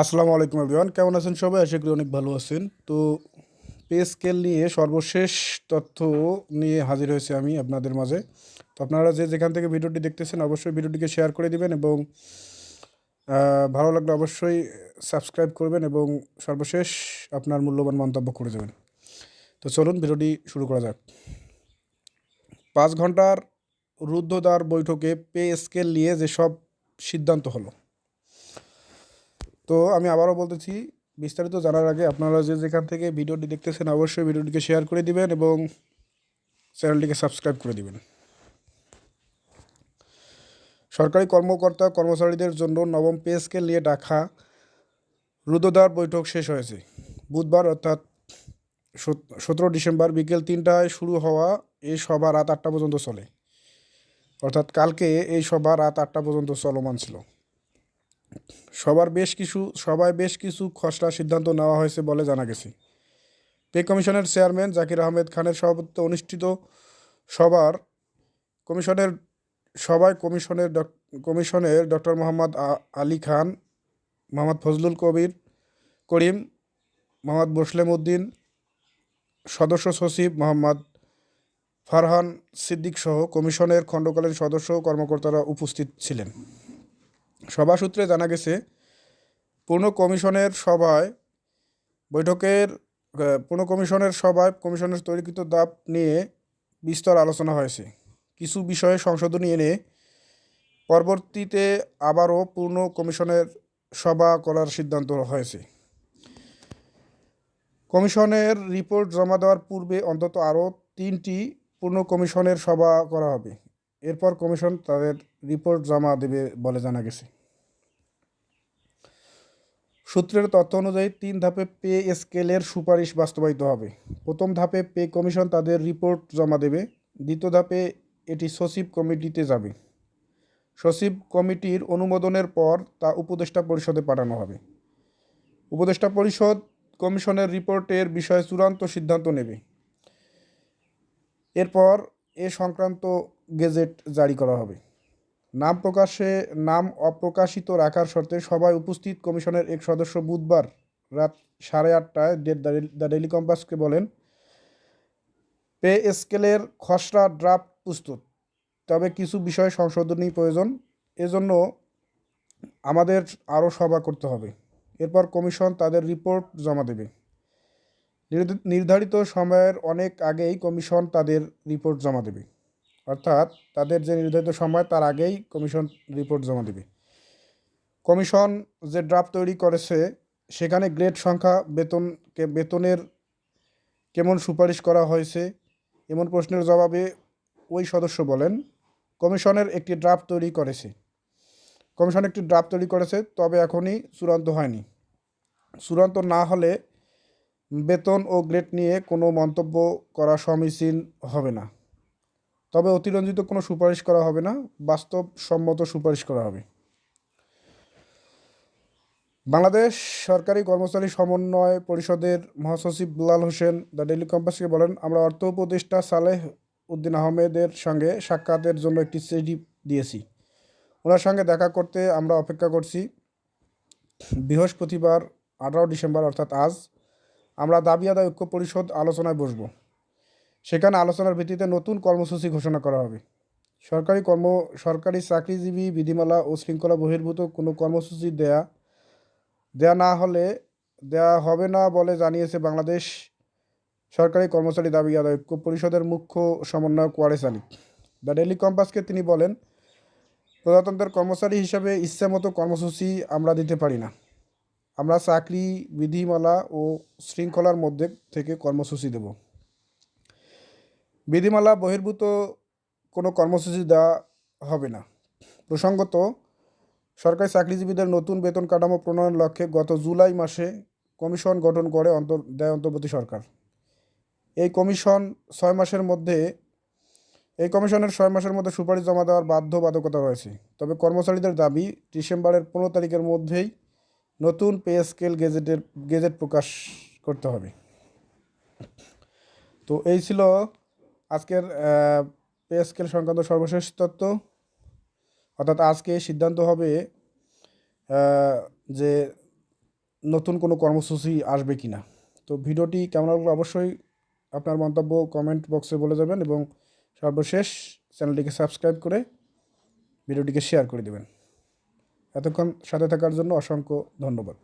আসসালামু আলাইকুম এভরিওয়ান, কেমন আছেন সবাই? আশা করি অনেক ভালো আছেন। তো পে স্কেল নিয়ে সর্বশেষ তথ্য নিয়ে হাজির হয়েছি আমি আপনাদের মাঝে। তো আপনারা যে যেখান থেকে ভিডিওটি দেখতেছেন অবশ্যই ভিডিওটিকে শেয়ার করে দিবেন এবং ভালো লাগলে অবশ্যই সাবস্ক্রাইব করবেন এবং সর্বশেষ আপনার মূল্যবান মন্তব্য করে দেবেন। তো চলুন ভিডিওটি শুরু করা যাক। 5 ঘন্টার রুদ্ধদ্বার বৈঠকে পে স্কেল নিয়ে যেসব সিদ্ধান্ত হলো। তো আমি আবারও বলতেছি, বিস্তারিত জানার আগে আপনারা যে যেখান থেকে ভিডিওটি দেখতেছেন অবশ্যই ভিডিওটিকে শেয়ার করে দিবেন এবং চ্যানেলটিকে সাবস্ক্রাইব করে দিবেন। সরকারি কর্মকর্তা কর্মচারীদের জন্য নবম পে স্কেল নিয়ে ডাকা রুদ্ধদ্বার বৈঠক শেষ হয়েছে বুধবার, অর্থাৎ 17 ডিসেম্বর বিকেল 3টায় শুরু হওয়া এই সভা রাত 8টা পর্যন্ত চলে। অর্থাৎ কালকে এই সভা রাত 8টা পর্যন্ত চলমান ছিল। সভায় বেশ কিছু খসড়া সিদ্ধান্ত নেওয়া হয়েছে বলে জানা গেছে। পে কমিশনের চেয়ারম্যান জাকির আহমেদ খানের সভাপতিত্বে অনুষ্ঠিত সভার কমিশনের সভায় কমিশনের ডক্টর মোহাম্মদ আলী খান, মোহাম্মদ ফজলুল করিম, মোহাম্মদ মোসলেম উদ্দিন, সদস্য সচিব মোহাম্মদ ফারহান সিদ্দিক সহ কমিশনের খণ্ডকালীন সদস্য ও কর্মকর্তারা উপস্থিত ছিলেন। সভা সূত্রে জানা গেছে, পূর্ণ কমিশনের সভায় বৈঠকের পূর্ণ কমিশনের সভায় কমিশনের তৈরিকৃত দাব নিয়ে বিস্তর আলোচনা হয়েছে। কিছু বিষয়ে সংশোধনী এনে পরবর্তীতে আবারও পূর্ণ কমিশনের সভা করার সিদ্ধান্ত হয়েছে। কমিশনের রিপোর্ট জমা দেওয়ার পূর্বে অন্তত আরও 3টি পূর্ণ কমিশনের সভা করা হবে। এরপর কমিশন তাদের রিপোর্ট জমা দেবে বলে জানা গেছে। সূত্রের তথ্য অনুযায়ী 3 ধাপে পে স্কেলের সুপারিশ বাস্তবায়িত হবে। প্রথম ধাপে পে কমিশন তাদের রিপোর্ট জমা দেবে। দ্বিতীয় ধাপে এটি সচিব কমিটিতে যাবে। সচিব কমিটির অনুমোদনের পর তা উপদেষ্টা পরিষদে পাঠানো হবে। উপদেষ্টা পরিষদ কমিশনের রিপোর্টের বিষয়ে চূড়ান্ত সিদ্ধান্ত নেবে। এরপর এ সংক্রান্ত গেজেট জারি করা হবে। নাম অপ্রকাশিত রাখার শর্তে সভায় উপস্থিত কমিশনের এক সদস্য বুধবার রাত 8:30টায় দ্য ডেইলি কম্পাসকে বলেন, পে স্কেলের খসড়া ড্রাফট প্রস্তুত, তবে কিছু বিষয়ে সংশোধনী প্রয়োজন। এজন্য আমাদের আরও সভা করতে হবে। এরপর কমিশন তাদের রিপোর্ট জমা দেবে। নির্ধারিত সময়ের অনেক আগেই কমিশন তাদের রিপোর্ট জমা দেবে। অর্থাৎ তাদের যে নির্ধারিত সময় তার আগেই কমিশন রিপোর্ট জমা দেবে। কমিশন যে ড্রাফট তৈরি করেছে সেখানে গ্রেড সংখ্যা, বেতনের কেমন সুপারিশ করা হয়েছে এমন প্রশ্নের জবাবে ওই সদস্য বলেন, কমিশন একটি ড্রাফট তৈরি করেছে, তবে এখনই চূড়ান্ত হয়নি। চূড়ান্ত না হলে বেতন ও গ্রেড নিয়ে কোনো মন্তব্য করা সমীচীন হবে না। তবে অতিরঞ্জিত কোনো সুপারিশ করা হবে না, বাস্তবসম্মত সুপারিশ করা হবে। বাংলাদেশ সরকারি কর্মচারী সমন্বয় পরিষদের মহাসচিব বেলাল হোসেন দ্য ডেইলি কম্পাসকে বলেন, আমরা অর্থ উপদেষ্টা সালেহ উদ্দিন আহমেদের সঙ্গে সাক্ষাতের জন্য একটি চিঠি দিয়েছি। ওনার সঙ্গে দেখা করতে আমরা অপেক্ষা করছি। বৃহস্পতিবার 18 ডিসেম্বর অর্থাৎ আজ আমরা দাবি আদায় ঐক্য পরিষদ আলোচনায় বসব। সেখানে আলোচনার ভিত্তিতে নতুন কর্মসূচি ঘোষণা করা হবে। সরকারি চাকরিজীবী বিধিমালা ও শৃঙ্খলা বহির্ভূত কোনো কর্মসূচি দেয়া হবে না বলে জানিয়েছে বাংলাদেশ সরকারি কর্মচারী দাবি আদায় ঐক্য পরিষদের মুখ্য সমন্বয়ক ওয়ারেস আলী। দ্য ডেইলি কম্পাসকে তিনি বলেন, প্রজাতন্ত্রের কর্মচারী হিসাবে ইচ্ছামতো কর্মসূচি আমরা দিতে পারি না। আমরা চাকরি বিধিমালা ও শৃঙ্খলার মধ্যে থেকে কর্মসূচি দেব। বিধিমালা বহির্ভূত কোনো কর্মসূচি দেওয়া হবে না। প্রসঙ্গত, সরকারি চাকরিজীবীদের নতুন বেতন কাঠামো প্রণয়নের লক্ষ্যে গত জুলাই মাসে কমিশন গঠন করে অন্তর্বর্তী সরকার। এই কমিশনের 6 মাসের মধ্যে সুপারিশ জমা দেওয়ার বাধ্যবাধকতা রয়েছে। তবে কর্মচারীদের দাবি, ডিসেম্বরের 15 তারিখের মধ্যেই নতুন পে স্কেল গেজেট প্রকাশ করতে হবে। তো এই ছিল আজকের পে স্কেল সংক্রান্ত সর্বশেষ তথ্য। অর্থাৎ আজকে সিদ্ধান্ত হবে যে নতুন কোনো কর্মসূচি আসবে কি না। তো ভিডিওটি কেমন লাগলো অবশ্যই আপনার মন্তব্য কমেন্ট বক্সে বলে যাবেন এবং সর্বশেষ চ্যানেলটিকে সাবস্ক্রাইব করে ভিডিওটিকে শেয়ার করে দেবেন। এতক্ষণ সাথে থাকার জন্য অসংখ্য ধন্যবাদ।